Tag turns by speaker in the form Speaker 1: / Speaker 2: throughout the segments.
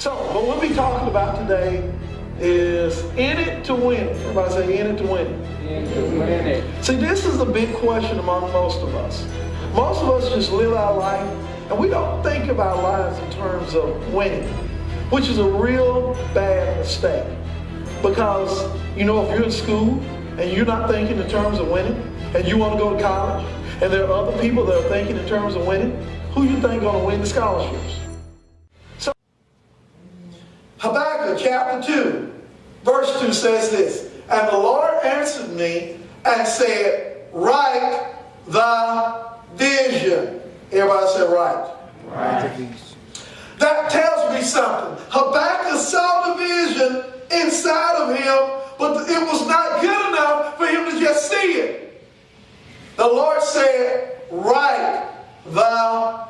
Speaker 1: So, what we'll be talking about today is in it to win it. Everybody say in it to win it.
Speaker 2: In it to win it.
Speaker 1: See, this is the big question among most of us. Most of us just live our life and we don't think of our lives in terms of winning, which is a real bad mistake. Because, you know, if you're in school and you're not thinking in terms of winning and you want to go to college and there are other people that are thinking in terms of winning, who you think going to win the scholarships? So, Habakkuk chapter 2, verse 2 says this, "And the Lord answered me and said, write the vision." Everybody say right.
Speaker 2: Right.
Speaker 1: That tells me something. Habakkuk saw the vision inside of him, but it was not good enough for him to just see it. The Lord said, write the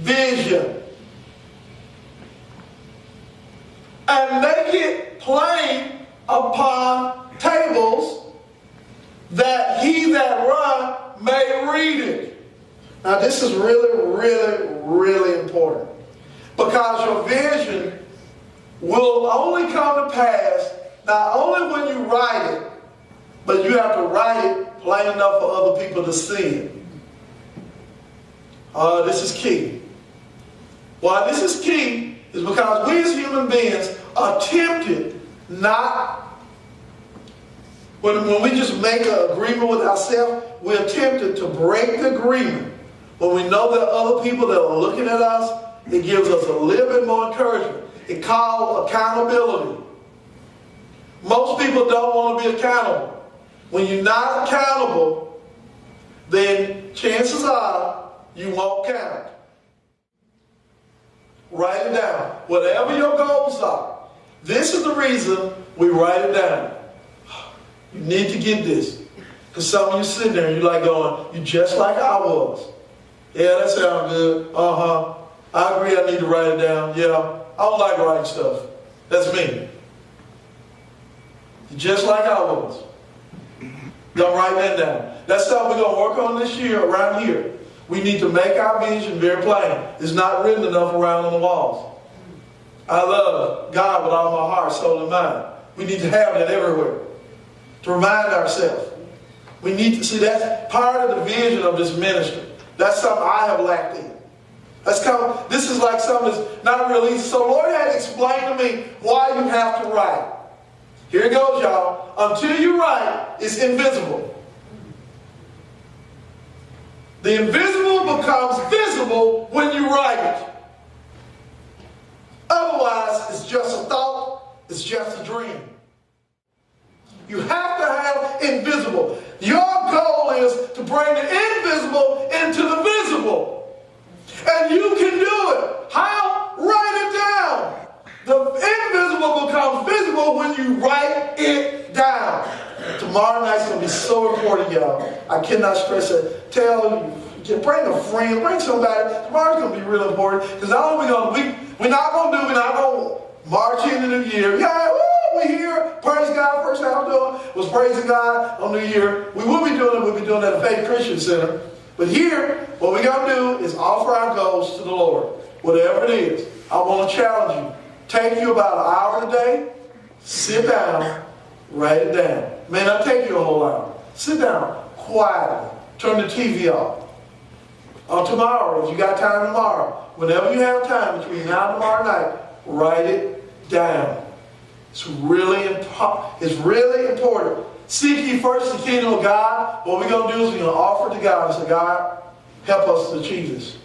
Speaker 1: vision and make it plain upon tables, that he that run may read it. Now this is really important, because your vision will only come to pass not only when you write it, but you have to write it plain enough for other people to see it. This is key. Why this is key is because we as human beings are tempted not, when we just make an agreement with ourselves, we're tempted to break the agreement. When we know there are other people that are looking at us, it gives us a little bit more encouragement. It's called accountability. Most people don't want to be accountable. When you're not accountable, then chances are you won't count. Write it down. Whatever your goals are. This is the reason we write it down. You need to get this. Because some of you sitting there and you're like going, you're just like I was. Yeah, that sounds good. I agree, I need to write it down. Yeah, I don't like writing stuff. That's me. You're just like I was. Don't write that down. That's something we're going to work on this year around here. We need to make our vision very plain. It's not written enough around on the walls. I love God with all my heart, soul, and mind. We need to have that everywhere. To remind ourselves. We need to see that's part of the vision of this ministry. That's something I have lacked in. This is like something that's not real easy. So Lord had to explain to me why you have to write. Here it goes, y'all. Until you write, it's invisible. The invisible becomes visible when you write it. Otherwise, it's just a thought. It's just a dream. You have to have invisible. Your goal is to bring the invisible into the visible. And you can do it. How? Write it down. The invisible becomes visible when you write it down. Tomorrow night's going to be so important, y'all. I cannot stress it. Bring a friend, bring somebody. Tomorrow's going to be real important. Because not only we're not going to march into the new year. Yeah, woo, we're here. Praise God. First thing I'm doing was praising God on New Year. We will be doing it. We'll be doing it at the Faith Christian Center. But here, what we're going to do is offer our goals to the Lord. Whatever it is, I want to challenge you. Take you about an hour a day. Sit down. Write it down. It may not take you a whole hour. Sit down quietly. Turn the TV off. Tomorrow, if you got time tomorrow, whenever you have time between now and tomorrow night, write it down. It's really important. Seek ye first the kingdom of God. What we're going to do is we're going to offer it to God and say, God, help us to achieve this.